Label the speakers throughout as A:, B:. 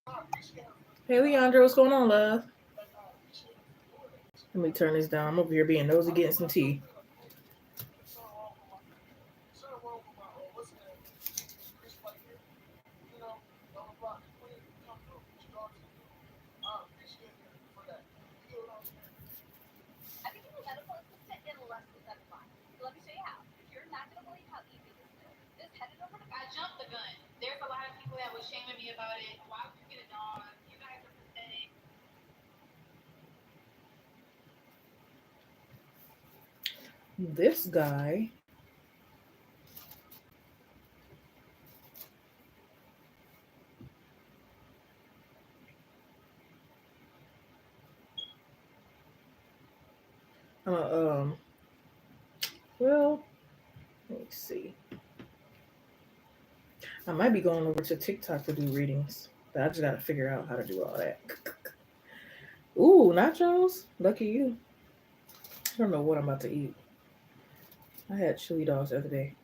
A: Hey, Leandra, what's going on, love? Let me turn this down. I'm over here being nosy getting some tea. This guy, uh, um, well, let me see. I might be going over to TikTok to do readings, but I just gotta figure out how to do all that. Ooh, nachos? Lucky you. I don't know what I'm about to eat. I had chili dogs the other day,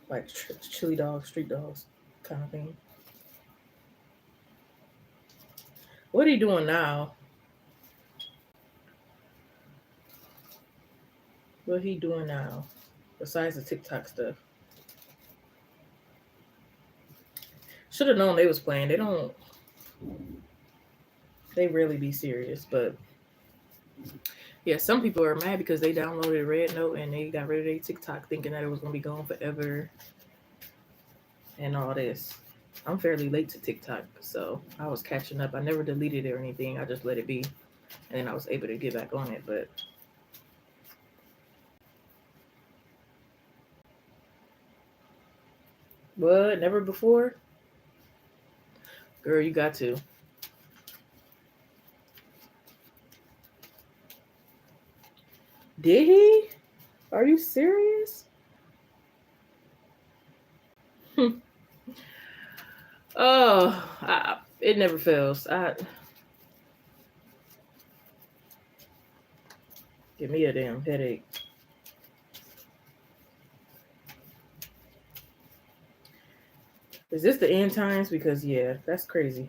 A: like chili dogs, street dogs, kind of thing. What are you doing now? What he doing now? Besides the TikTok stuff. Should have known they was playing. They don't. They really be serious, but yeah, some people are mad because they downloaded Red Note and they got rid of their TikTok thinking that it was gonna be gone forever and all this. I'm fairly late to TikTok, so I was catching up. I never deleted it or anything. I just let it be, and then I was able to get back on it. But what? Never before, girl. You got to. Did he? Are you serious? Oh, it never fails. Give me a damn headache. Is this the end times? Because yeah, that's crazy.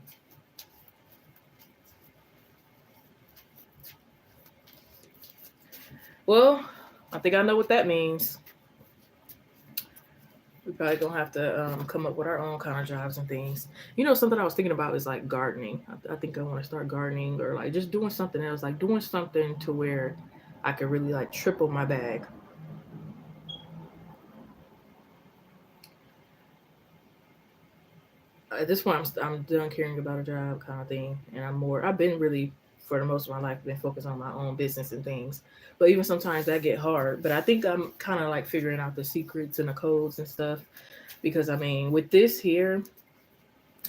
A: Well, I think I know what that means. We probably gonna have to come up with our own kind of jobs and things. You know, something I was thinking about is like gardening. I think I want to start gardening or like just doing something else, like doing something to where I could really like triple my bag. At this point, I'm done caring about a job kind of thing, and I've been really for the most of my life been focused on my own business and things. But even sometimes that get hard. But I think I'm kind of like figuring out the secrets and the codes and stuff because I mean, with this here,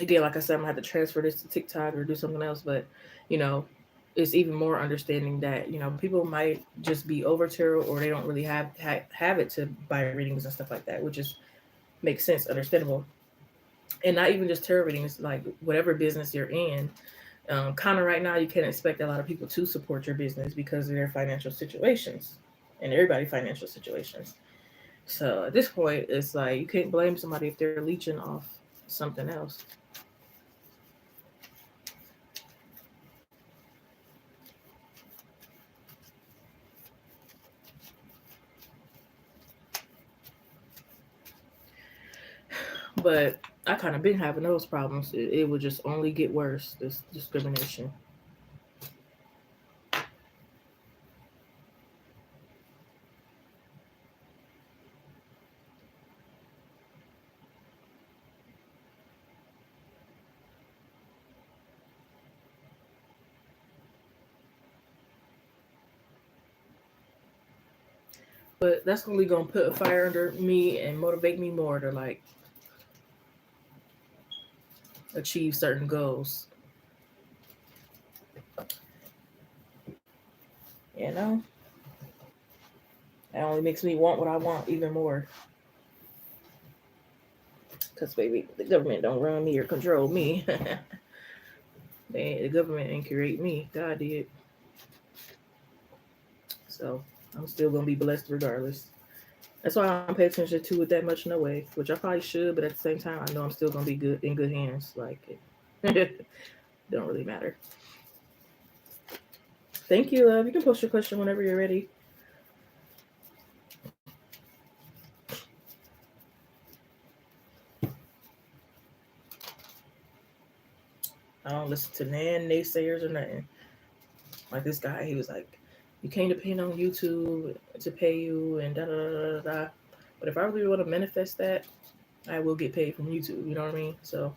A: again, like I said, I'm gonna have to transfer this to TikTok or do something else. But you know, it's even more understanding that people might just be over tarot or they don't really have it to buy readings and stuff like that, which is makes sense, understandable. And not even just tarot readings, like whatever business you're in. Kind of right now, you can't expect a lot of people to support your business because of their financial situations and everybody's financial situations. So at this point, it's like you can't blame somebody if they're leeching off something else. But I kind of been having those problems. It would just only get worse. This discrimination. But that's only gonna put a fire under me and motivate me more to like achieve certain goals. You know, that only makes me want what I want even more. Cause baby, the government don't run me or control me. The government didn't create me. God did. So I'm still gonna be blessed regardless. That's why I don't pay attention to it that much, no way. Which I probably should, but at the same time, I know I'm still gonna be good in good hands. Like, it don't really matter. Thank you, love. You can post your question whenever you're ready. I don't listen to naysayers or nothing. Like this guy, he was like, "You can't depend on YouTube to pay you," and da da da da da. But if I really want to manifest that, I will get paid from YouTube. You know what I mean? So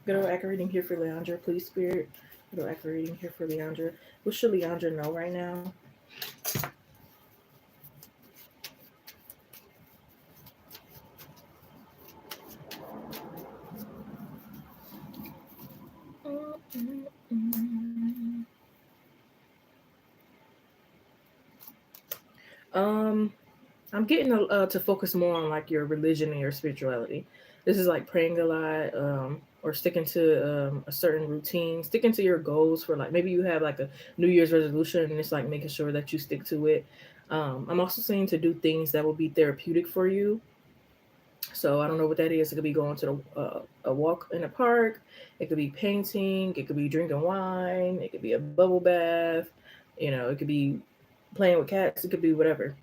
A: good old accurate reading here for Leandra, please, Spirit. Good old accurate reading here for Leandra. What should Leandra know right now? Um, I'm getting to focus more on like your religion and your spirituality. This is like praying a lot, or sticking to a certain routine, sticking to your goals for like maybe you have like a New Year's resolution and it's like making sure that you stick to it. I'm also saying to do things that will be therapeutic for you. So I don't know what that is. It could be going to a walk in the park. It could be painting. It could be drinking wine. It could be a bubble bath. You know, it could be playing with cats. It could be whatever.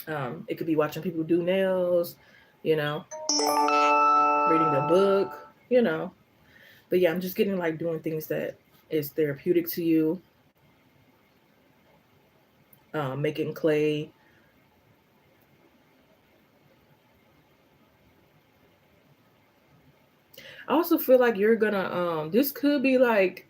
A: It could be watching people do nails. You know, reading a book. You know, but yeah, I'm just getting like doing things that is therapeutic to you. Making clay. I also feel like you're gonna. This could be like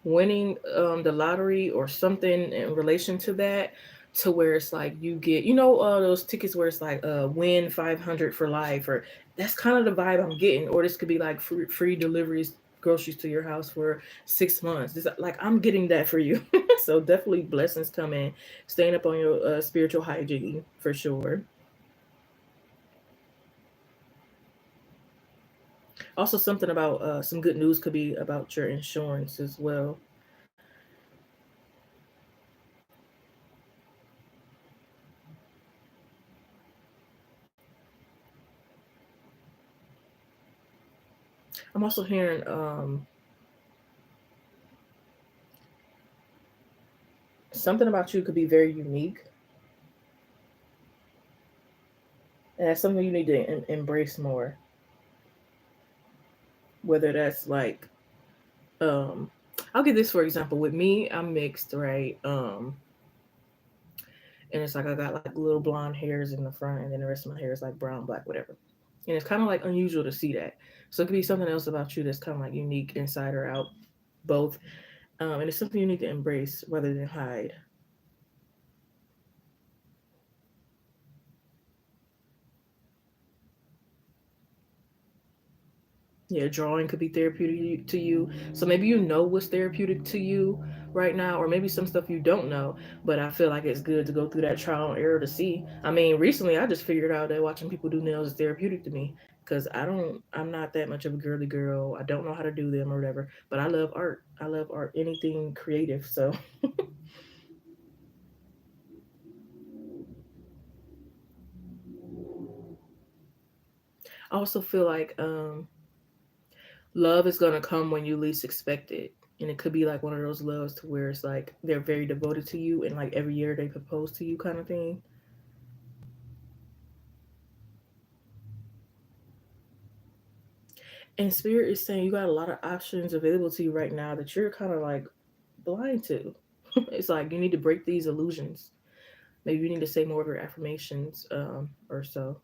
A: winning the lottery or something in relation to that, to where it's like you get, you know, those tickets where it's like win 500 for life, or that's kind of the vibe I'm getting. Or this could be like free deliveries, groceries to your house for 6 months. This, like, I'm getting that for you. So definitely blessings come in, staying up on your spiritual hygiene for sure. Also something about some good news could be about your insurance as well. I'm also hearing something about you could be very unique, and that's something you need to embrace more. Whether that's like, um, I'll give this for example. With me, I'm mixed, right? And it's like I got like little blonde hairs in the front, and then the rest of my hair is like brown, black, whatever. And it's kind of like unusual to see that. So it could be something else about you that's kind of like unique, inside or out, both. And it's something you need to embrace rather than hide. Yeah, drawing could be therapeutic to you. So maybe you know what's therapeutic to you right now, or maybe some stuff you don't know. But I feel like it's good to go through that trial and error to see. I mean, recently I just figured out that watching people do nails is therapeutic to me, because I'm not that much of a girly girl. I don't know how to do them or whatever. But I love art. I love art, anything creative. So I also feel like love is gonna come when you least expect it. And it could be like one of those loves to where it's like they're very devoted to you and like every year they propose to you kind of thing. And Spirit is saying you got a lot of options available to you right now that you're kind of like blind to. It's like you need to break these illusions. Maybe you need to say more of your affirmations, or so.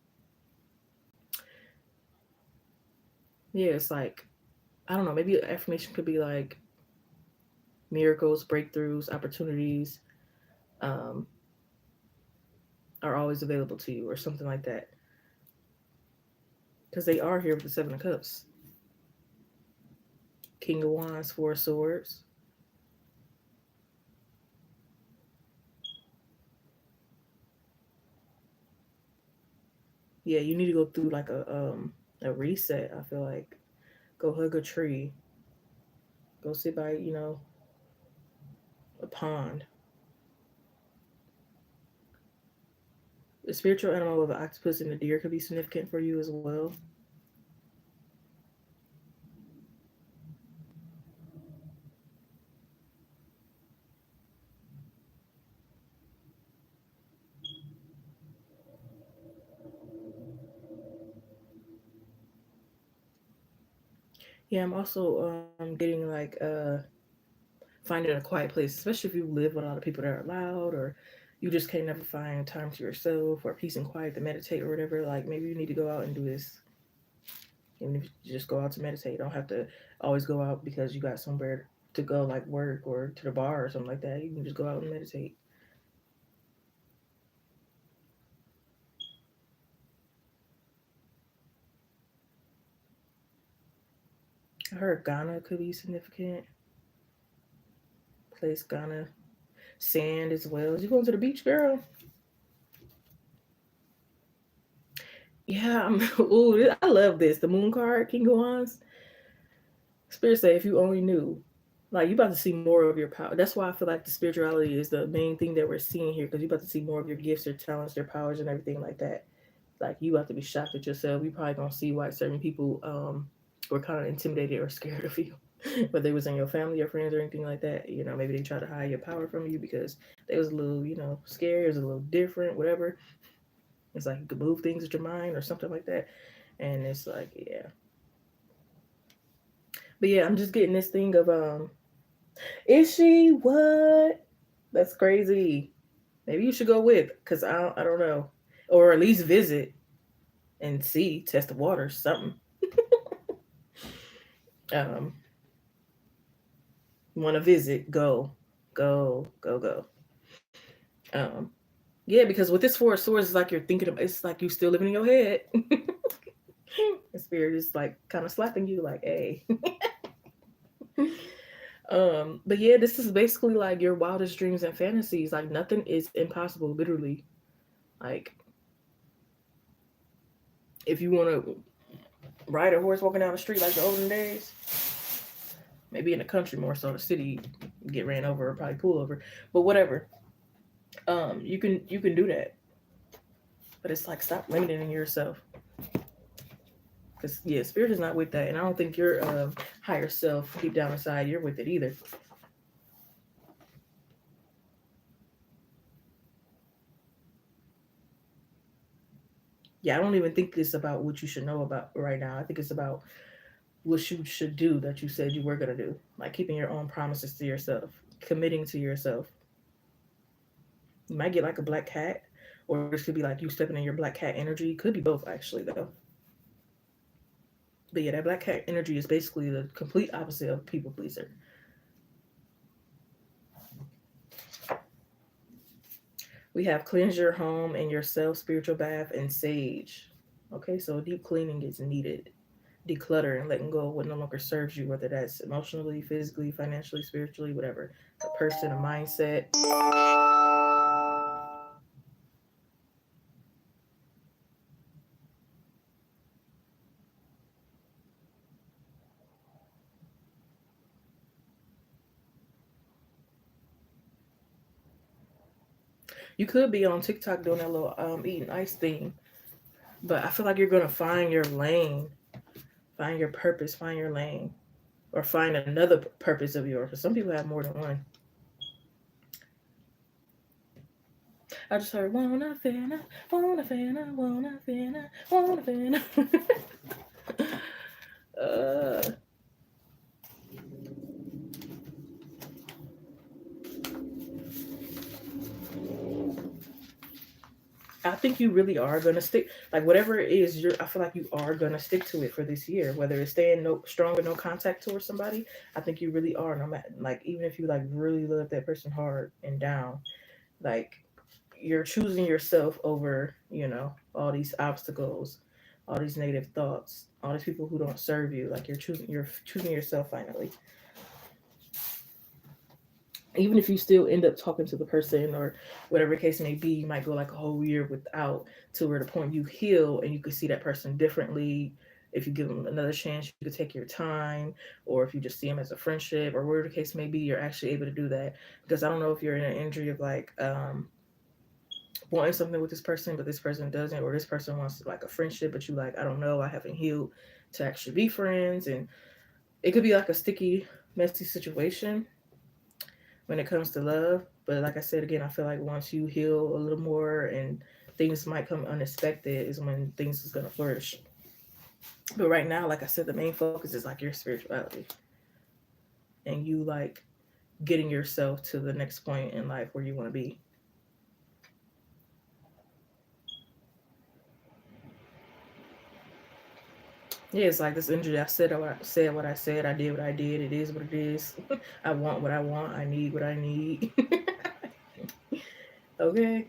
A: Yeah, it's like, I don't know, maybe affirmation could be like miracles, breakthroughs, opportunities um, are always available to you, or something like that. Because they are here with the Seven of Cups, King of Wands, Four of Swords. Yeah, you need to go through like a reset. I feel like go hug a tree, go sit by a pond. The spiritual animal of an octopus and a deer could be significant for you as well. Yeah, I'm also getting like finding a quiet place, especially if you live with a lot of people that are loud, or you just can't never find time to yourself or peace and quiet to meditate or whatever. Like maybe you need to go out and do this. Even if you just go out to meditate, you don't have to always go out because you got somewhere to go, like work or to the bar or something like that. You can just go out and meditate. I heard Ghana could be significant. Place Ghana. Sand as well. Is you going to the beach, girl? Yeah, I'm. Ooh, I love this. The Moon card, King of Wands. Spirit say, if you only knew, like you about to see more of your power. That's why I feel like the spirituality is the main thing that we're seeing here, because you about to see more of your gifts, your talents, your powers, and everything like that. Like you about to be shocked at yourself. You probably gonna see why certain people were kind of intimidated or scared of you, whether it was in your family or friends or anything like that. Maybe they try to hide your power from you because they was a little, scary, it was a little different, whatever. It's like you could move things with your mind or something like that. And it's like, yeah. But yeah, I'm just getting this thing of is she what? That's crazy. Maybe you should go with, cause I don't know, or at least visit and see, test the waters, something. Um, Want to visit? Go, go, go, go. Um, yeah, because with this Four of Swords, it's like you're thinking of. It's like you still living in your head. The spirit is like kind of slapping you, like, hey. But yeah, this is basically like your wildest dreams and fantasies. Like nothing is impossible, literally. Like if you want to ride a horse walking down the street like the olden days, maybe in the country more so, the city get ran over or probably pull over, but whatever. You can do that, but it's like stop limiting yourself, because yeah, spirit is not with that, and I don't think your higher self deep down inside you're with it either. Yeah, I don't even think it's about what you should know about right now. I think it's about what you should do that you said you were going to do, like keeping your own promises to yourself, committing to yourself. You might get like a black cat, or this could be like you stepping in your black cat energy. Could be both actually though. But yeah, that black cat energy is basically the complete opposite of people pleaser. We have cleanse your home and yourself, spiritual bath, and sage. Okay, so deep cleaning is needed. Declutter and letting go of what no longer serves you, whether that's emotionally, physically, financially, spiritually, whatever. A person, a mindset. You could be on TikTok doing that little eating ice thing, but I feel like you're gonna find your lane, find your purpose, find your lane, or find another purpose of yours. Because some people have more than one. I just heard wanna finna, wanna finna, wanna finna, wanna finna. uh, think you really are gonna stick, like whatever it is. I feel like you are gonna stick to it for this year, whether it's staying no strong or no contact towards somebody. I think you really are. No matter, like, even if you like really love that person hard and down, like you're choosing yourself over, all these obstacles, all these negative thoughts, all these people who don't serve you. Like you're choosing yourself finally. Even if you still end up talking to the person or whatever the case may be, you might go like a whole year without, to where the point you heal and you can see that person differently. If you give them another chance, you could take your time, or if you just see them as a friendship or whatever the case may be, you're actually able to do that. Because I don't know if you're in an injury of like wanting something with this person, but this person doesn't, or this person wants like a friendship, but you like, I don't know, I haven't healed to actually be friends, and it could be like a sticky, messy situation when it comes to love. But like I said again, I feel like once you heal a little more and things might come unexpected is when things is gonna flourish. But right now, like I said, the main focus is like your spirituality and you like getting yourself to the next point in life where you want to be. Yeah, it's like this injury. I said what I said. I did what I did. It is what it is. I want what I want. I need what I need. Okay.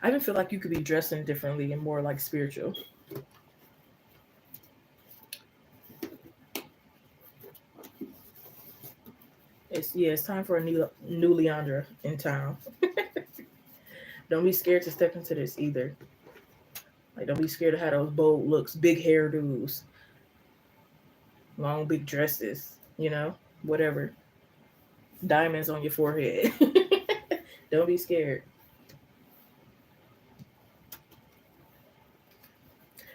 A: I even feel like you could be dressing differently and more like spiritual. It's time for a new Leandra in town. Don't be scared to step into this either. Like don't be scared to have those bold looks, big hairdos, long big dresses, whatever. Diamonds on your forehead. Don't be scared.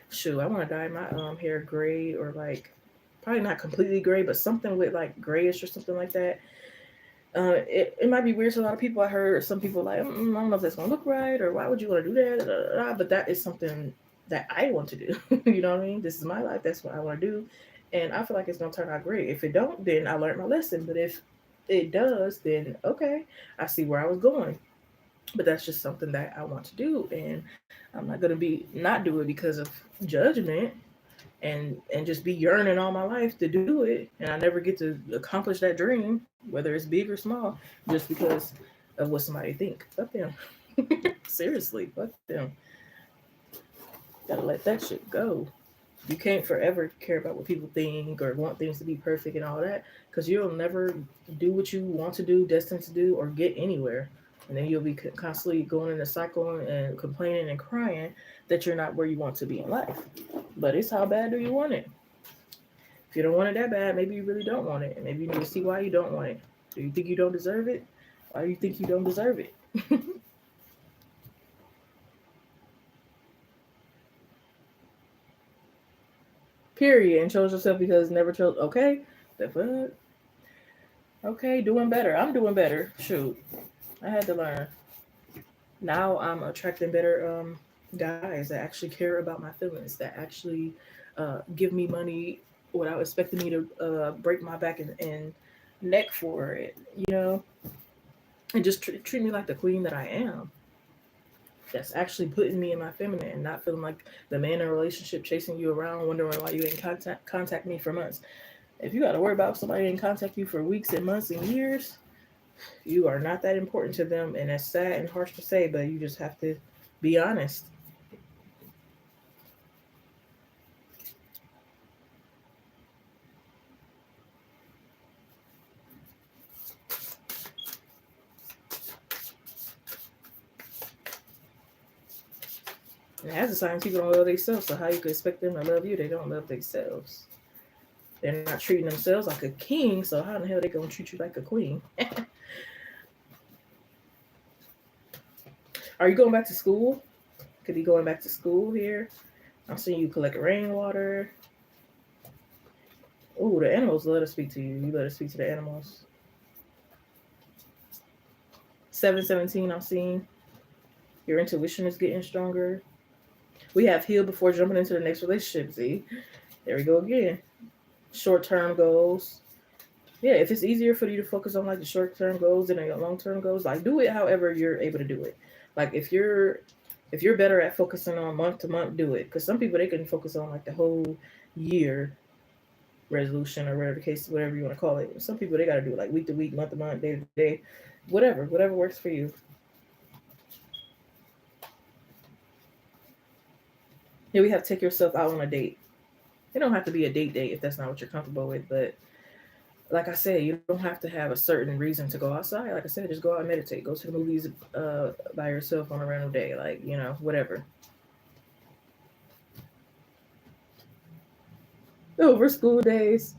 A: Shoot, I want to dye my hair gray, or like probably not completely gray, but something with like grayish or something like that. It might be weird to a lot of people. I heard some people like, I don't know if that's gonna look right, or why would you want to do that? Da, da, da, da. But that is something that I want to do. You know what I mean? This is my life. That's what I want to do, and I feel like it's gonna turn out great. If it don't, then I learned my lesson. But if it does, then okay, I see where I was going. But that's just something that I want to do, and I'm not gonna be not do it because of judgment, and just be yearning all my life to do it, and I never get to accomplish that dream, whether it's big or small, just because of what somebody think. Fuck them. Seriously, fuck them. Gotta let that shit go. You can't forever care about what people think or want things to be perfect and all that, because you'll never do what you want to do, destined to do, or get anywhere. And then you'll be constantly going in a cycle and complaining and crying that you're not where you want to be in life. But it's how bad do you want it? If you don't want it that bad, maybe you really don't want it. And maybe you need to see why you don't want it. Do you think you don't deserve it? Why do you think you don't deserve it? Period. And chose yourself because never chose. Okay. The fuck? Okay, doing better. I'm doing better. Shoot. I had to learn. Now I'm attracting better guys that actually care about my feelings, that actually give me money without expecting me to break my back and neck for it, and just treat me like the queen that I am. That's actually putting me in my feminine and not feeling like the man in a relationship chasing you around, wondering why you ain't contact me for months. If you got to worry about somebody ain't contact you for weeks and months and years, you are not that important to them, and that's sad and harsh to say, but you just have to be honest. And as a sign, people don't love themselves, so how you could expect them to love you? They don't love themselves. They're not treating themselves like a king, so how in the hell they gonna treat you like a queen? Are you going back to school? Could be going back to school here. I'm seeing you collect rainwater. Ooh, the animals let us speak to you. You let us speak to the animals. 717, I'm seeing. Your intuition is getting stronger. We have heal before jumping into the next relationship. See, there we go again. Short term goals. Yeah, if it's easier for you to focus on like the short term goals than the long term goals, like do it however you're able to do it. Like if you're better at focusing on month to month, do it. Because some people they can focus on like the whole year resolution or whatever the case, whatever you want to call it. Some people they got to do it like week to week, month to month, day to day, whatever works for you. Yeah, we have to take yourself out on a date. It don't have to be a date if that's not what you're comfortable with, but like I said, you don't have to have a certain reason to go outside. Like I said, just go out and meditate. Go to the movies by yourself on a random day. Like, whatever. Over school days.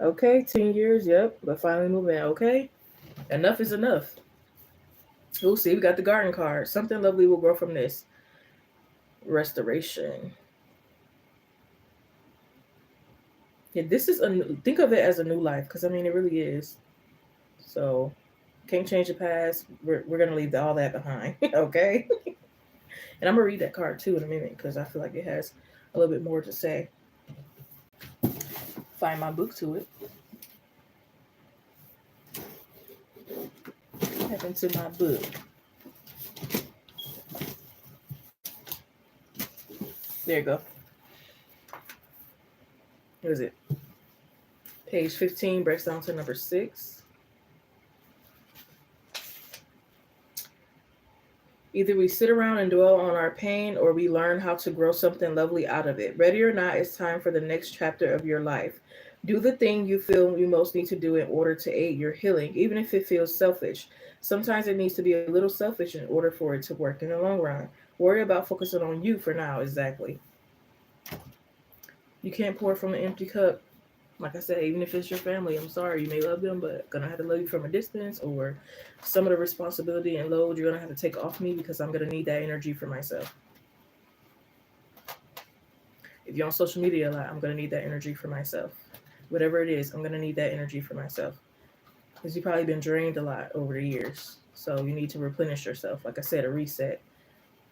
A: Okay, 10 years, yep. But finally moving. Okay. Enough is enough. We'll see. We got the garden card. Something lovely will grow from this. Restoration. Yeah, this is think of it as a new life, because I mean it really is. So can't change the past. We're gonna leave all that behind. Okay. And I'm gonna read that card too in a minute because I feel like it has a little bit more to say. Find my book to it. What happened to my book? There you go. What is it? Page 15 breaks down to number 6. Either we sit around and dwell on our pain, or we learn how to grow something lovely out of it. Ready or not, it's time for the next chapter of your life. Do the thing you feel you most need to do in order to aid your healing, even if it feels selfish. Sometimes it needs to be a little selfish in order for it to work in the long run. Worry about focusing on you for now, exactly. You can't pour from an empty cup. Like I said, even if it's your family, I'm sorry, you may love them, but gonna have to love you from a distance, or some of the responsibility and load you're gonna have to take off me because I'm gonna need that energy for myself. If you're on social media a lot, I'm gonna need that energy for myself. Whatever it is, I'm gonna need that energy for myself. Because you've probably been drained a lot over the years. So you need to replenish yourself. Like I said, a reset,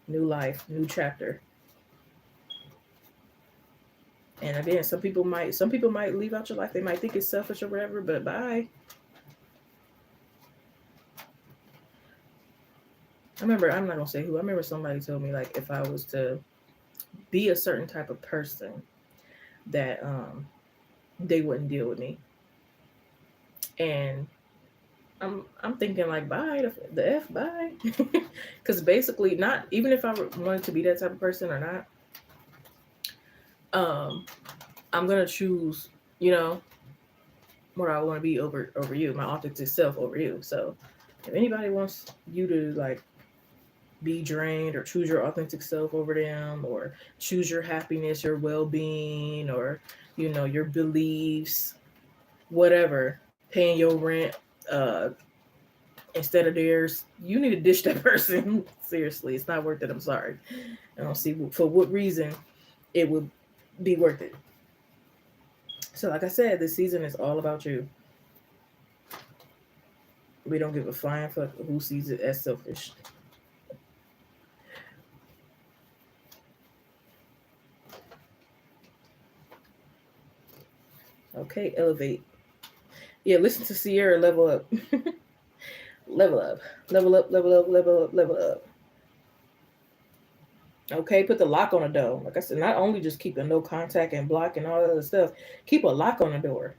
A: new life, new chapter. And again, some people might leave out your life. They might think it's selfish or whatever, but bye. I remember, I'm not gonna say who. I remember somebody told me like if I was to be a certain type of person, that they wouldn't deal with me. And I'm thinking like bye, the f bye, because basically not even if I wanted to be that type of person or not, um, I'm gonna choose, you know, what I want to be over you, my authentic self over you. So if anybody wants you to like be drained, or choose your authentic self over them, or choose your happiness, your well-being, or your beliefs, whatever, paying your rent instead of theirs, you need to ditch that person. Seriously, it's not worth it. I'm sorry. I don't see for what reason it would be worth it. So like I said, this season is all about you. We don't give a flying fuck who sees it as selfish. Okay, elevate. Yeah, listen to Sierra level up. Level up. Level up, level up, level up, level up. Okay, put the lock on the door. Like I said, not only just keep a no contact and block and all that other stuff, keep a lock on the door.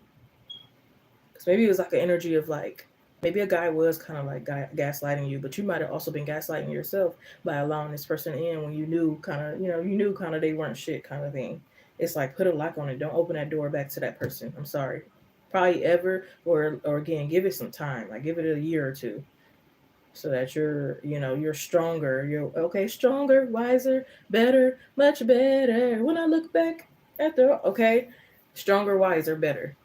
A: Because maybe it was like an energy of like, maybe a guy was kind of like gaslighting you, but you might have also been gaslighting yourself by allowing this person in when you knew kind of, they weren't shit kind of thing. It's like put a lock on it. Don't open that door back to that person. I'm sorry. Probably ever, or again, give it some time. Like give it a year or two, so that you're stronger. You're okay, stronger, wiser, better, much better. When I look back at okay, stronger, wiser, better.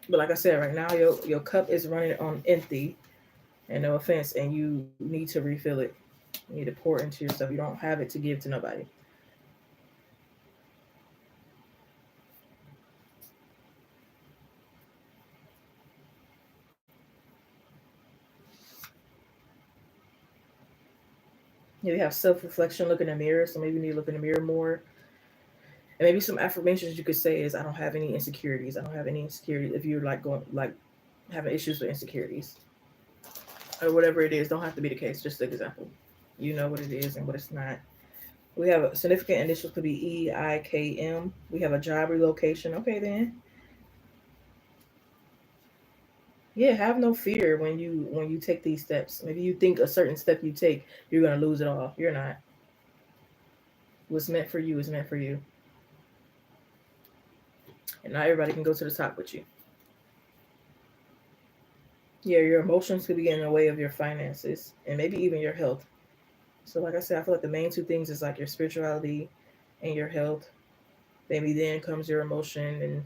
A: But like I said, right now your cup is running on empty, and no offense, and you need to refill it. You need to pour into yourself. You don't have it to give to nobody. You have self-reflection, look in the mirror. So maybe you need to look in the mirror more. And maybe some affirmations you could say is, I don't have any insecurities. I don't have any insecurities. If you're like going like having issues with insecurities or whatever it is, don't have to be the case. Just an example. You know what it is and what it's not. We have a significant initials could be EIKM. We have a job relocation. Okay, then. Yeah, have no fear when you take these steps. Maybe you think a certain step you take, you're gonna lose it all. You're not. What's meant for you is meant for you, and not everybody can go to the top with you. Yeah, your emotions could be getting in the way of your finances and maybe even your health. So, like I said, I feel like the main two things is like your spirituality and your health. Maybe then comes your emotion and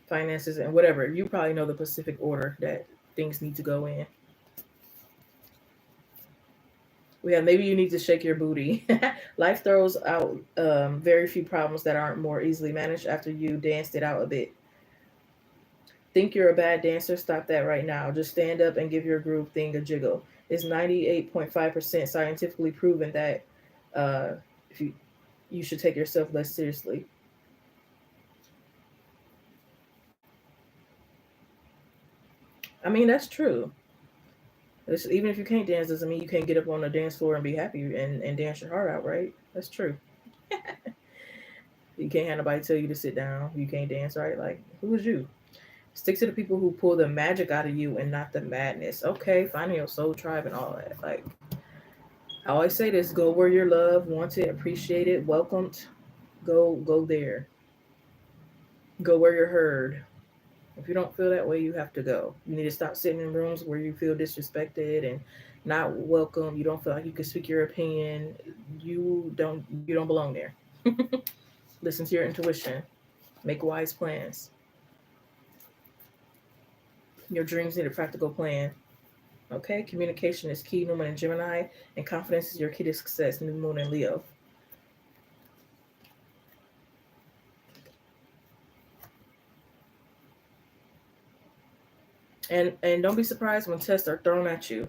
A: finances and whatever. You probably know the specific order that things need to go in. Yeah, maybe you need to shake your booty. Life throws out very few problems that aren't more easily managed after you danced it out a bit. Think you're a bad dancer? Stop that right now. Just stand up and give your groove thing a jiggle. It's 98.5% scientifically proven that uh, if you should take yourself less seriously. I mean, that's true. Even if you can't dance, doesn't mean you can't get up on the dance floor and be happy and dance your heart out, right? That's true. You can't have nobody tell you to sit down. You can't dance, right? Like, who is you? Stick to the people who pull the magic out of you and not the madness. Okay, finding your soul tribe and all that. Like, I always say this: go where you're loved, wanted, appreciated, welcomed. Go there. Go where you're heard. If you don't feel that way, you have to go. You need to stop sitting in rooms where you feel disrespected and not welcome. You don't feel like you can speak your opinion. You don't belong there. Listen to your intuition. Make wise plans. Your dreams need a practical plan. Okay, communication is key, New Moon in Gemini, and confidence is your key to success, New Moon in Leo. And don't be surprised when tests are thrown at you,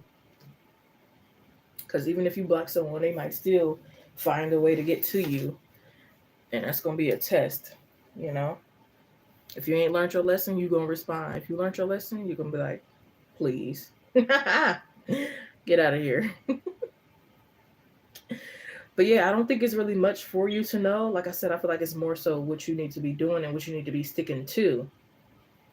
A: because even if you block someone, they might still find a way to get to you, and that's gonna be a test. You know, if you ain't learned your lesson, you gonna respond. If you learned your lesson, you're gonna be like, please, get out of here. But yeah, I don't think it's really much for you to know. Like I said, I feel like it's more so what you need to be doing and what you need to be sticking to.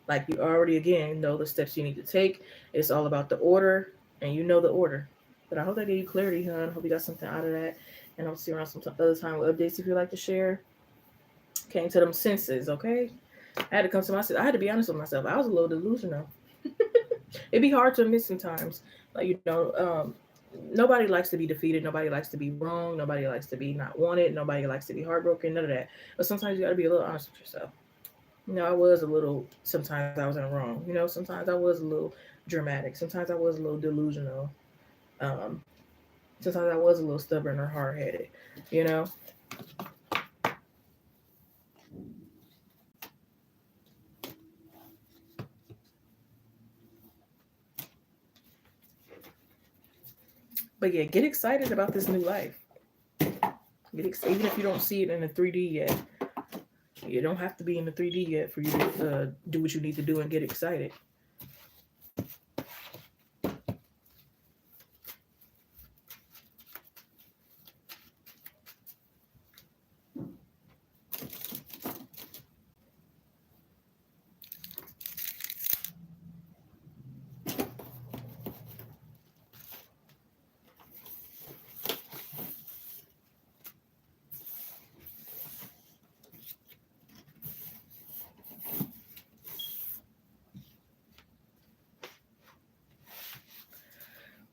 A: Like you already again know the steps you need to take. It's all about the order, and you know the order. But I hope that gave you clarity, hon. Hope you got something out of that. And I'll see you around some other time with updates if you'd like to share. Came to them senses, okay? I had to come to myself. I had to be honest with myself. I was a little delusional. It'd be hard to admit sometimes. Like nobody likes to be defeated. Nobody likes to be wrong. Nobody likes to be not wanted. Nobody likes to be heartbroken. None of that. But sometimes you got to be a little honest with yourself. I was a little. Sometimes I was in the wrong. Sometimes I was a little dramatic. Sometimes I was a little delusional. Um, Sometimes I was a little stubborn or hard headed. You know. But yeah, get excited about this new life. Even if you don't see it in the 3D yet. You don't have to be in the 3D yet for you to do what you need to do and get excited.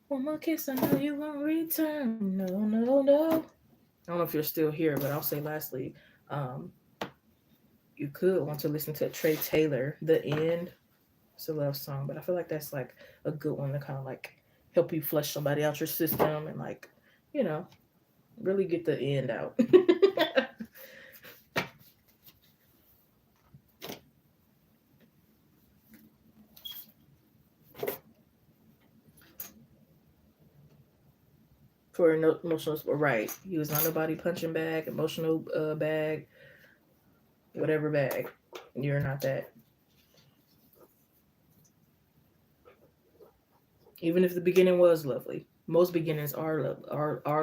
A: One more kiss, I know you won't return. No, no, no. I don't know if you're still here, but I'll say lastly, um, you could want to listen to Trey Taylor, The End. It's a love song, but I feel like that's like a good one to kind of like help you flush somebody out your system and like, you know, really get the end out. for no emotional support. Right. He was not nobody punching bag, emotional bag, whatever bag. You're not that. Even if the beginning was lovely, most beginnings are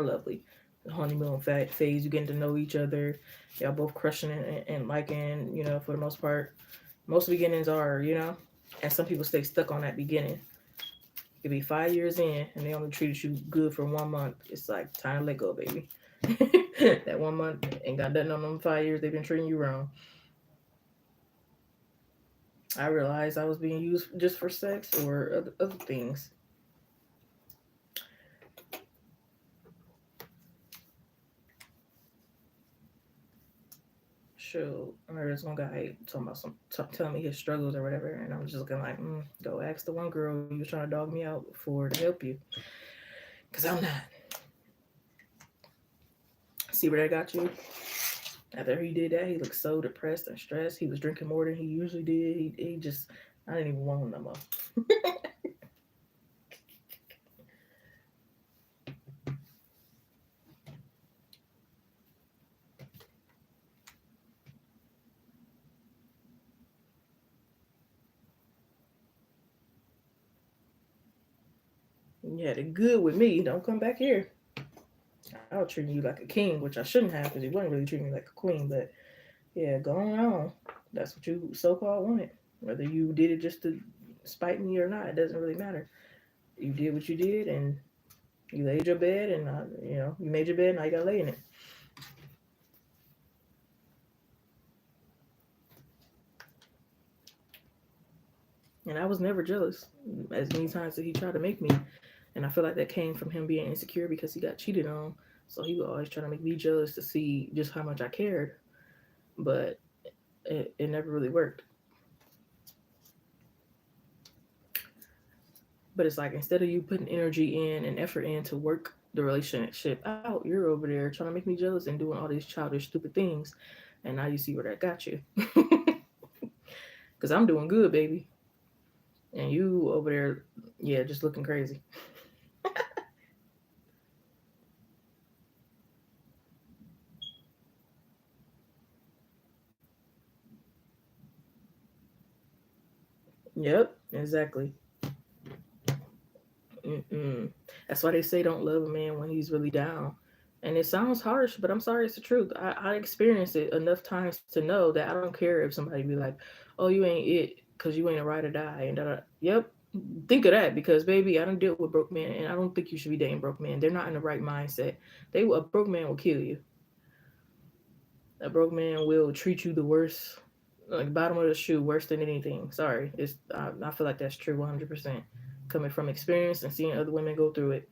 A: lovely. The honeymoon phase, you getting to know each other, y'all both crushing it and liking, for the most part. Most beginnings are, and some people stay stuck on that beginning. It could be 5 years in and they only treated you good for 1 month. It's like time to let go, baby. That 1 month ain't got nothing on them 5 years they've been treating you wrong. I realized I was being used just for sex or other things. Shoot, I heard this one guy talking about telling me his struggles or whatever, and I'm just looking like, go ask the one girl you was trying to dog me out for to help you, cause I'm not. See where that got you? After he did that, he looked so depressed and stressed. He was drinking more than he usually did. He just, I didn't even want him no more. You had it good with me. Don't come back here. I was treating you like a king, which I shouldn't have, because you wasn't really treating me like a queen. But yeah, going on. That's what you so called wanted. Whether you did it just to spite me or not, it doesn't really matter. You did what you did, and you laid your bed, and you made your bed. Now you gotta lay in it. And I was never jealous. As many times that he tried to make me, and I feel like that came from him being insecure because he got cheated on. So he would always try to make me jealous to see just how much I cared. But it never really worked. But it's like instead of you putting energy in and effort in to work the relationship out, you're over there trying to make me jealous and doing all these childish, stupid things. And now you see where that got you. Because I'm doing good, baby. And you over there, yeah, just looking crazy. Yep, exactly. Mm-mm. That's why they say don't love a man when he's really down. And it sounds harsh, but I'm sorry, it's the truth. I experienced it enough times to know that I don't care if somebody be like, "Oh, you ain't it because you ain't a ride or die." And yep, think of that because baby, I don't deal with broke men, and I don't think you should be dating broke men. They're not in the right mindset. A broke man will kill you. A broke man will treat you the worst, like bottom of the shoe, worse than anything. Sorry, I feel like that's true 100%. Coming from experience and seeing other women go through it,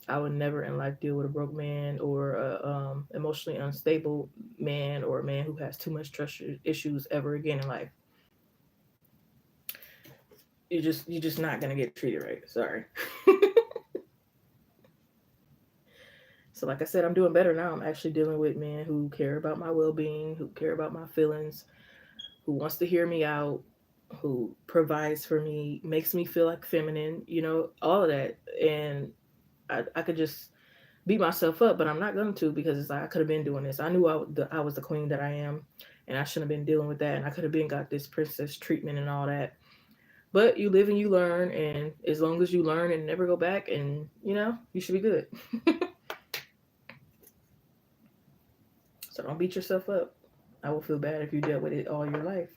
A: I would never in life deal with a broke man or a emotionally unstable man or a man who has too much trust issues ever again in life. You're just not gonna get treated right. Sorry. So like I said, I'm doing better now. I'm actually dealing with men who care about my well being, who care about my feelings, who wants to hear me out, who provides for me, makes me feel like feminine, all of that. And I could just beat myself up, but I'm not going to because it's like I could have been doing this. I knew I was the queen that I am, and I shouldn't have been dealing with that. And I could have been got this princess treatment and all that. But you live and you learn, and as long as you learn and never go back, and you should be good. So don't beat yourself up. I will feel bad if you dealt with it all your life.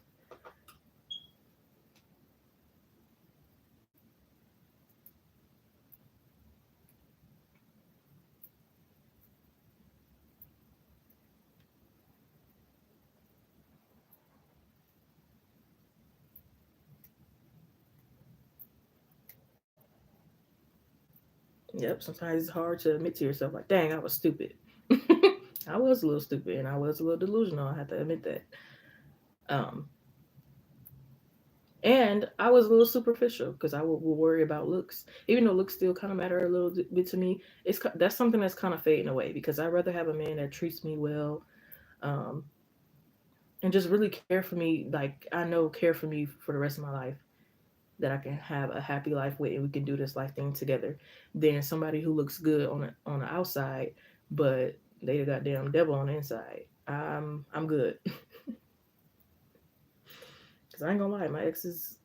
A: Yep, sometimes it's hard to admit to yourself, like, dang, I was stupid. I was a little stupid and I was a little delusional. I have to admit that. Um, and I was a little superficial because I will worry about looks, even though looks still kind of matter a little bit to me. That's something that's kind of fading away because I'd rather have a man that treats me well, um, and just really care for me. Like I know care for me for the rest of my life. that I can have a happy life with, and we can do this life thing together, than somebody who looks good on the outside, but they the goddamn devil on the inside. I'm good. Cause I ain't gonna lie, my exes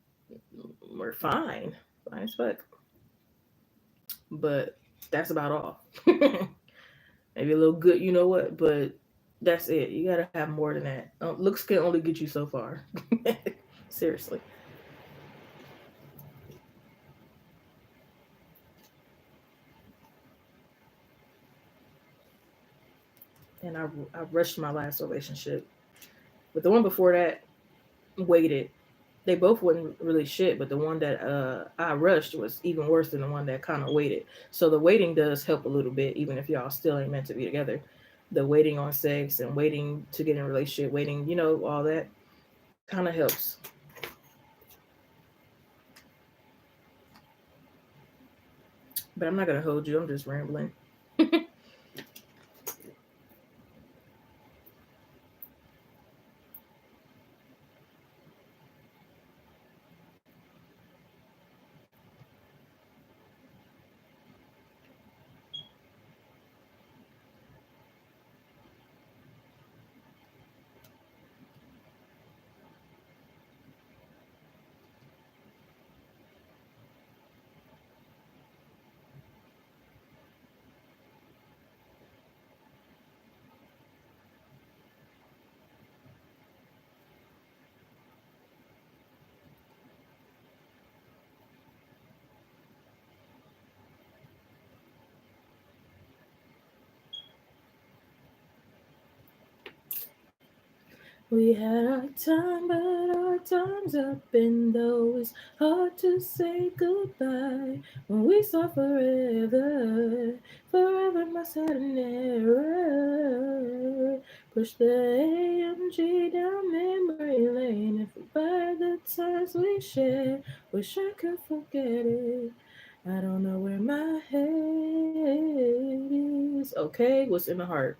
A: were fine, fine as fuck, but that's about all. Maybe a little good, you know what? But that's it. You gotta have more than that. Looks can only get you so far. Seriously. And I rushed my last relationship, but the one before that waited. They both wasn't really shit, but the one that I rushed was even worse than the one that kind of waited. So the waiting does help a little bit, even if y'all still ain't meant to be together. The waiting on sex and waiting to get in a relationship, waiting, all that kind of helps. But I'm not gonna hold you. I'm just rambling. We had our time, but our time's up, and though it's hard to say goodbye, when we saw forever, forever must have an error. Push the AMG down memory lane, and forget the times we shared. Wish I could forget it. I don't know where my head is. Okay, what's in the heart?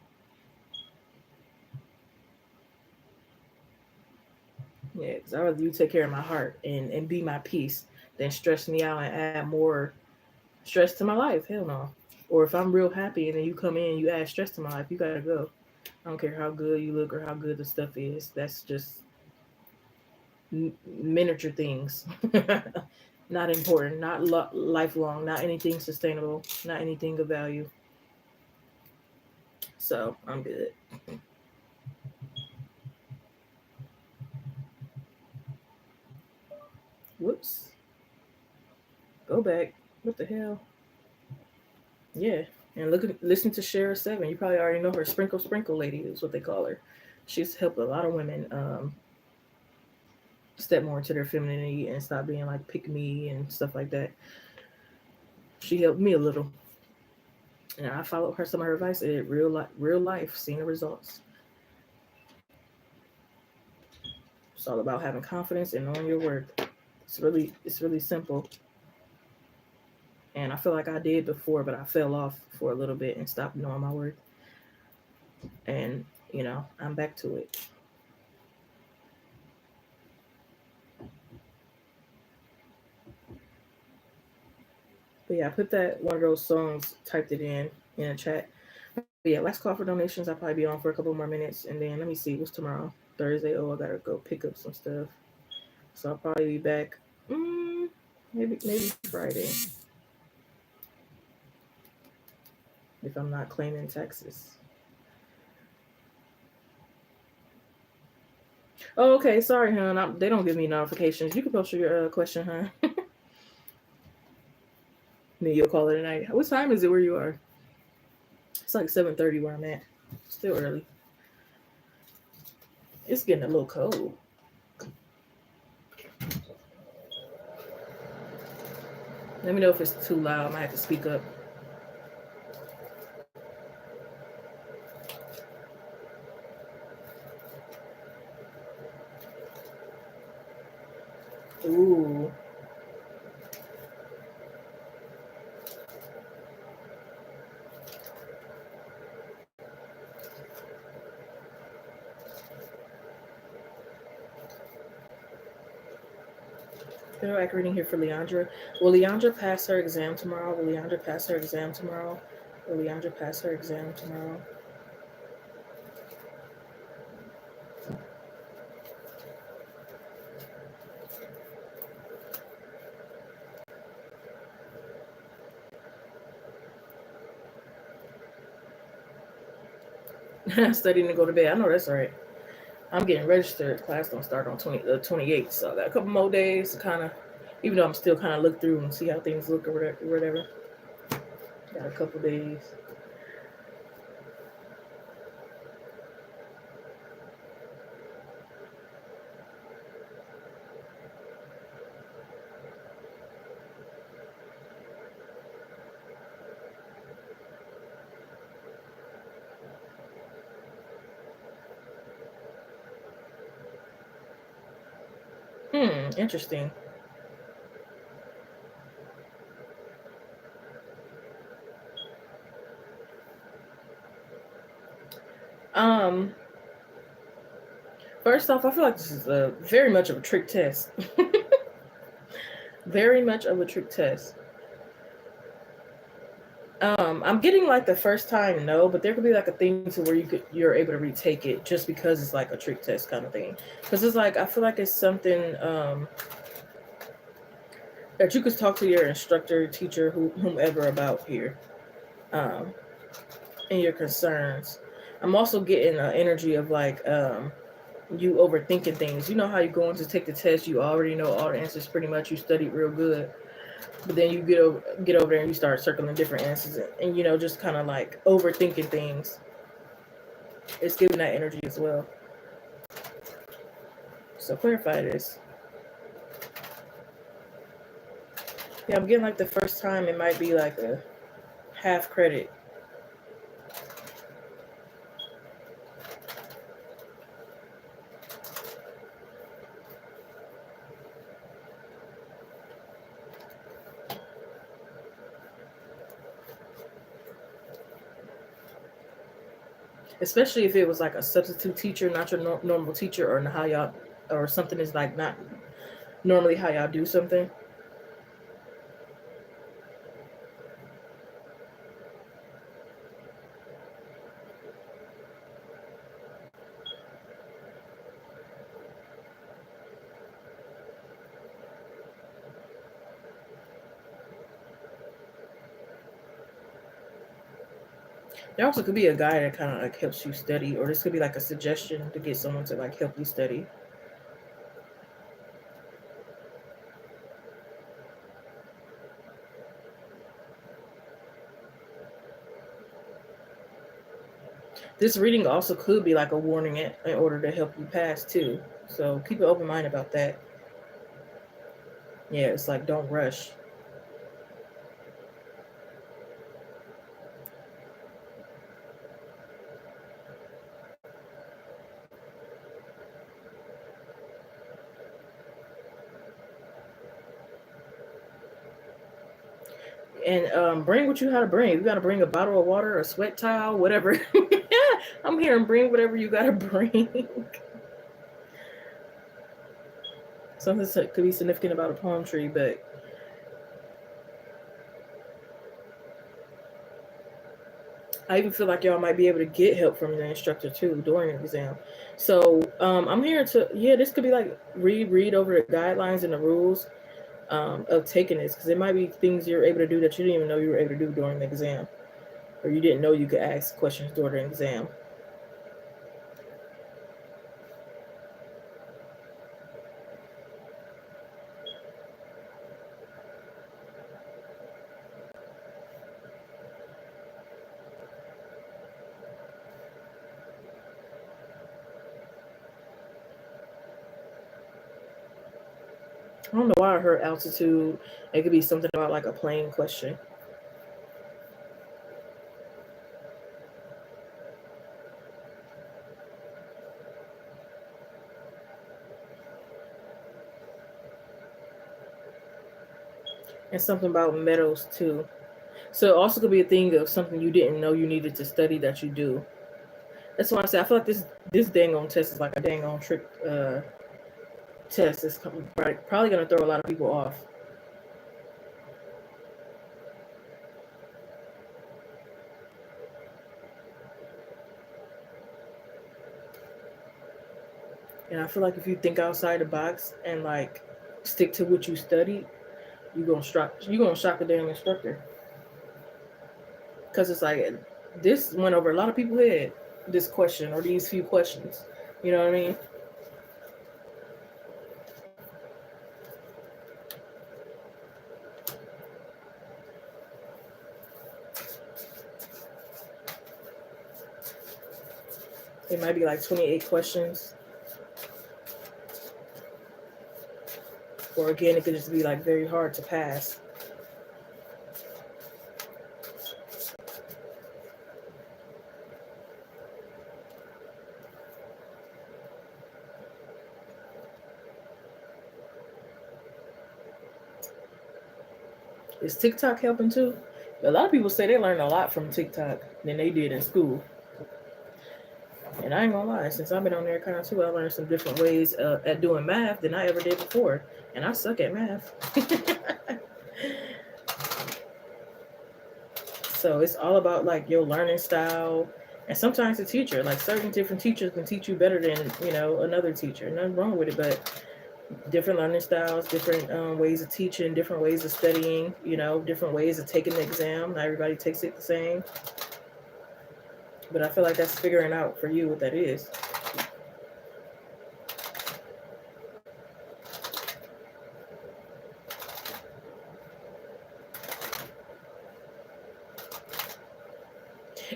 A: Yeah, because I'd rather you take care of my heart and be my peace than stress me out and add more stress to my life. Hell no. Or if I'm real happy and then you come in and you add stress to my life, you gotta go. I don't care how good you look or how good the stuff is. That's just miniature things. Not important, not lifelong, not anything sustainable, not anything of value. So I'm good. Whoops. Go back. What the hell? Yeah, and listen to Shara Seven. You probably already know her. Sprinkle Sprinkle Lady is what they call her. She's helped a lot of women step more into their femininity and stop being like pick me and stuff like that. She helped me a little, and I followed her some of her advice. It real life, seeing the results. It's all about having confidence and knowing your worth. It's really simple, and I feel like I did before, but I fell off for a little bit and stopped knowing my worth. And I'm back to it. But yeah, I put that one of those songs, typed it in a chat. But yeah, last call for donations. I'll probably be on for a couple more minutes, and then let me see what's tomorrow. Thursday. Oh, I gotta go pick up some stuff, so I'll probably be back. Maybe Friday if I'm not claiming taxes. Oh, okay. Sorry, hon. They don't give me notifications. You can post your question, huh? Then you'll call it a night. What time is it where you are? It's like 7:30 where I'm at. Still early. It's getting a little cold. Let me know if it's too loud. I might have to speak up. Ooh. Spell act reading here for Leandra. Will Leandra pass her exam tomorrow? Will Leandra pass her exam tomorrow? Will Leandra pass her exam tomorrow? Studying to go to bed. I know that's right. I'm getting registered. Class don't start on 28th, so I got a couple more days to kind of, even though I'm still kind of look through and see how things look or whatever. Got a couple days. Interesting. Um, First off, I feel like this is very much of a trick test. Very much of a trick test. I'm getting like the first time no, but there could be like a thing to where you're able to retake it just because it's like a trick test kind of thing. Because it's like I feel like it's something that you could talk to your instructor, teacher, whomever about here, and your concerns. I'm also getting an energy of like you overthinking things. You know how you go in to take the test, you already know all the answers pretty much. You studied real good, but then you get over there and you start circling different answers, and you know, just kind of like overthinking things. It's giving that energy as well. So clarify this. Yeah, I'm getting like the first time it might be like a half credit. Especially if it was like a substitute teacher, not your normal teacher, or how y'all, or something is like not normally how y'all do something. There also could be a guy that kind of like helps you study, or this could be like a suggestion to get someone to like help you study. This reading also could be like a warning in order to help you pass too. So keep an open mind about that. Yeah, it's like don't rush. And bring what you gotta bring. You gotta bring a bottle of water, a sweat towel, whatever. I'm here and bring whatever you gotta bring. Something that could be significant about a palm tree, but I even feel like y'all might be able to get help from the instructor too during the exam. So I'm here to, yeah, this could be like read over the guidelines and the rules of taking this, because it might be things you're able to do that you didn't even know you were able to do during the exam, or you didn't know you could ask questions during the exam. I don't know why I heard altitude. It could be something about like a plane question. And something about metals too. So it also could be a thing of something you didn't know you needed to study that you do. That's why I say I feel like this dang on test is like a dang on trick test is probably going to throw a lot of people off. And I feel like if you think outside the box and like stick to what you studied, you're gonna shock the damn instructor. Because it's like this went over a lot of people's head. This question or these few questions. You know what I mean? It might be like 28 questions. Or again, it could just be like very hard to pass. Is TikTok helping too? A lot of people say they learn a lot from TikTok than they did in school. And I ain't gonna lie, since I've been on there kind of too, I learned some different ways at doing math than I ever did before. And I suck at math. So it's all about like your learning style. And sometimes the teacher, like certain different teachers can teach you better than, another teacher. Nothing wrong with it, but different learning styles, different ways of teaching, different ways of studying, different ways of taking the exam. Not everybody takes it the same. But I feel like that's figuring out for you what that is.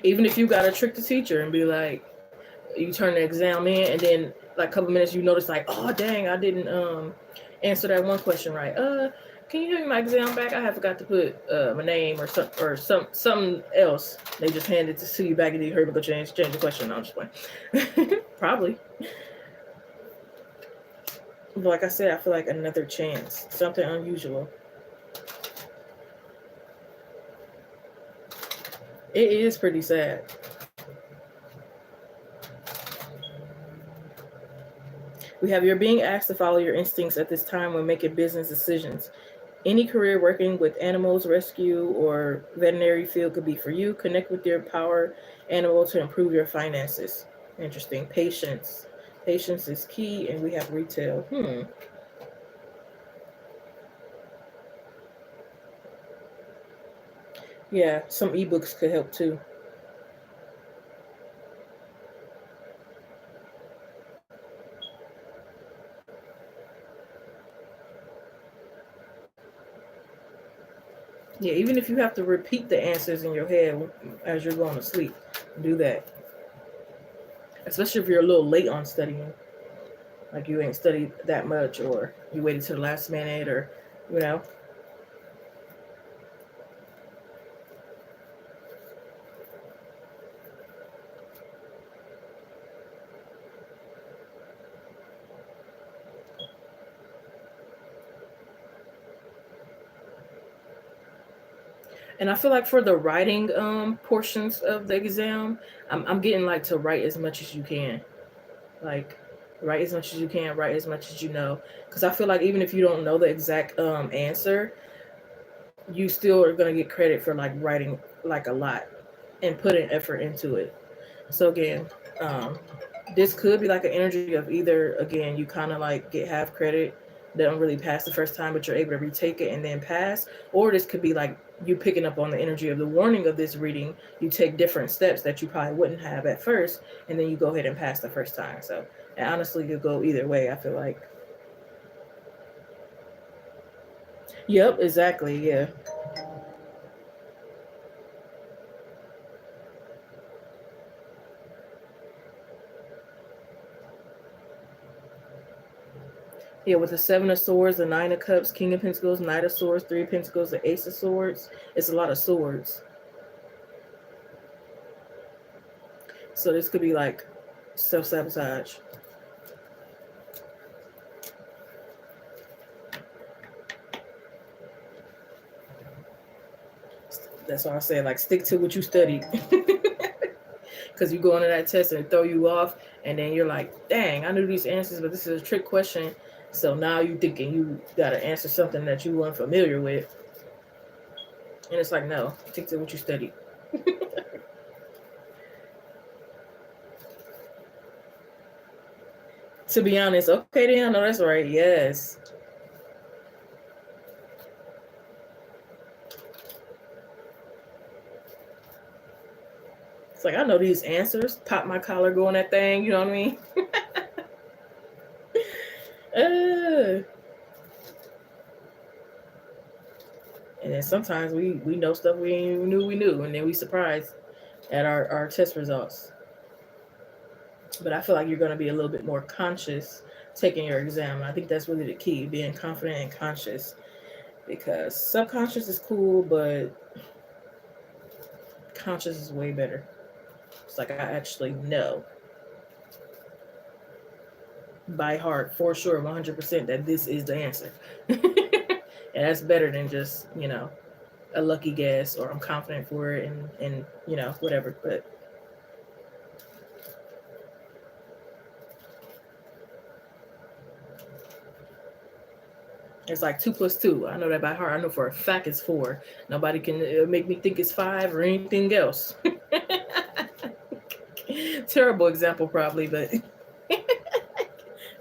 A: Even if you gotta trick the teacher and be like, you turn the exam in, and then like a couple minutes you notice like, oh dang, I didn't answer that one question right. Can you give me my exam back? I forgot to put my name or something else. They just hand it to you back and you hurry up and change the question. No, I'm just playing. Probably. But like I said, I feel like another chance, something unusual. It is pretty sad. We have you're being asked to follow your instincts at this time when making business decisions. Any career working with animals, rescue, or veterinary field could be for you. Connect with your power animal to improve your finances. Interesting. Patience. Patience is key, and we have retail. Yeah, some ebooks could help too. Yeah, even if you have to repeat the answers in your head as you're going to sleep, do that. Especially if you're a little late on studying. Like you ain't studied that much, or you waited to the last minute, or, you know. And I feel like for the writing portions of the exam, I'm getting like to write as much as you can. Like write as much as you can, write as much as you know. Because I feel like even if you don't know the exact answer, you still are gonna get credit for like writing like a lot and putting effort into it. So again, this could be like an energy of either again you kind of like get half credit, don't really pass the first time, but you're able to retake it and then pass, or this could be like you picking up on the energy of the warning of this reading. You take different steps that you probably wouldn't have at first, and then you go ahead and pass the first time. So and honestly, you go either way. I feel like. Yep, exactly. Yeah. Yeah, with the Seven of Swords, the Nine of Cups, King of Pentacles, Knight of Swords, Three of Pentacles, the Ace of Swords. It's a lot of swords. So this could be like self-sabotage. That's why I say, like, stick to what you studied. Because you go into that test and throw you off, and then you're like, dang, I knew these answers, but this is a trick question. So now you thinking you gotta answer something that you weren't familiar with, and it's like, no, stick to what you studied. To be honest, okay, then, no, that's right. Yes. It's like, I know these answers. Pop my collar, go on that thing. You know what I mean? uh, and then sometimes we know stuff we ain't even knew we knew, and then we surprised at our test results. But I feel like you're going to be a little bit more conscious taking your exam. I think that's really the key, being confident and conscious. Because subconscious is cool, but conscious is way better. It's like I actually know by heart for sure 100% that this is the answer. And that's better than just, a lucky guess, or I'm confident for it, and whatever. But it's like 2 plus 2. I know that by heart. I know for a fact it's 4. Nobody can make me think it's 5 or anything else. Terrible example, probably, but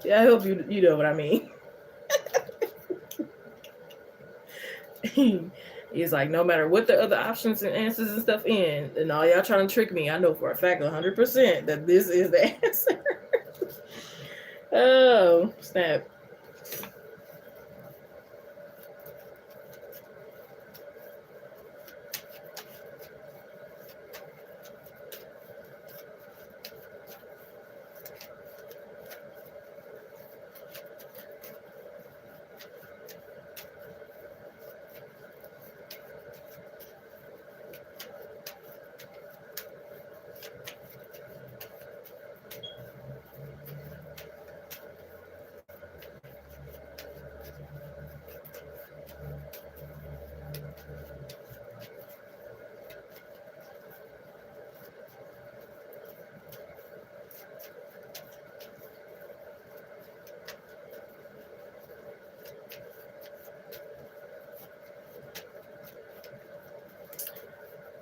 A: yeah, I hope you know what I mean. He's like, no matter what the other options and answers and stuff in, and all y'all trying to trick me, I know for a fact 100% that this is the answer. Oh, snap.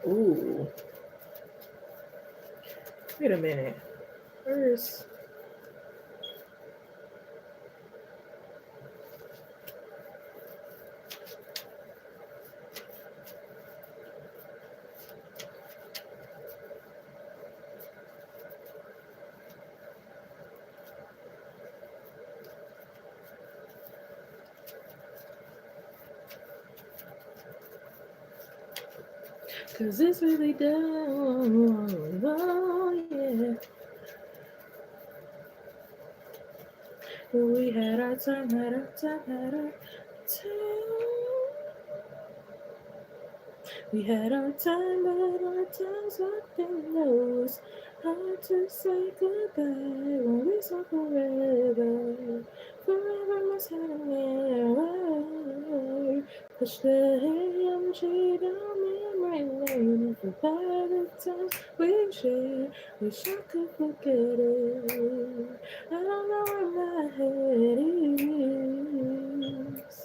A: Ooh. Wait a minute. Where's... Cause it's really done. Oh, yeah. We had our time, had our time, had our time. We had our time, but our time's nothing knows. Hard to say goodbye when we saw forever. Forever must have an error. Push the AMG down memory lane. And by the time we share, wish I could forget it. I don't know where my head is.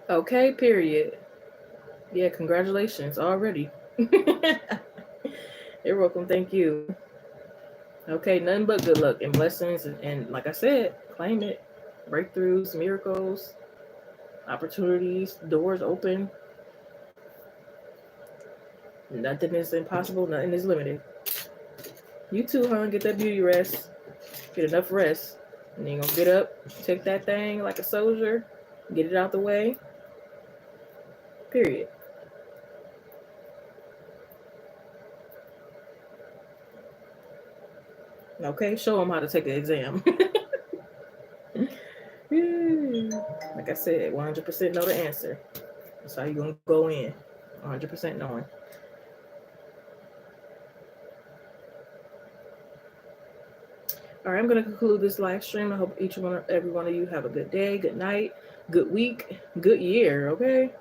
A: Okay, period. Yeah, congratulations already. You're welcome. Thank you. Okay, nothing but good luck and blessings. And like I said, claim it. Breakthroughs, miracles, opportunities, doors open. Nothing is impossible, nothing is limited. You too, huh? Get that beauty rest. Get enough rest. And then you're gonna get up, take that thing like a soldier, get it out the way. Period. Okay, show them how to take an exam. Like I said, 100% know the answer. That's how you're gonna go in. 100% knowing. All right, I'm gonna conclude this live stream. I hope every one of you have a good day, good night, good week, good year. Okay.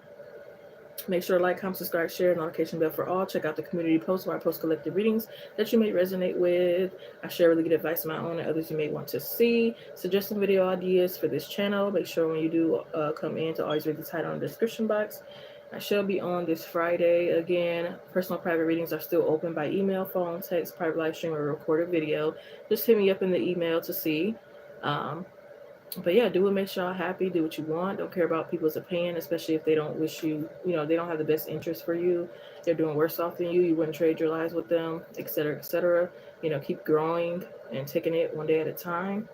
A: Make sure to like, comment, subscribe, share, notification bell for all. Check out the community post where I post collective readings that you may resonate with. I share really good advice of my own and others you may want to see. Suggest some video ideas for this channel. Make sure when you do come in to always read the title in the description box. I shall be on this Friday again. Personal private readings are still open by email, phone, text, private live stream, or recorded video. Just hit me up in the email to see. But yeah, do what makes y'all happy. Do what you want. Don't care about people's opinion, especially if they don't wish you, they don't have the best interest for you. They're doing worse off than you. You wouldn't trade your lives with them, et cetera, et cetera. Keep growing and taking it one day at a time.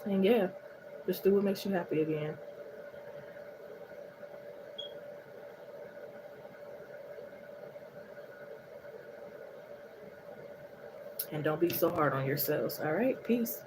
A: And yeah, just do what makes you happy again. And don't be so hard on yourselves. All right, peace.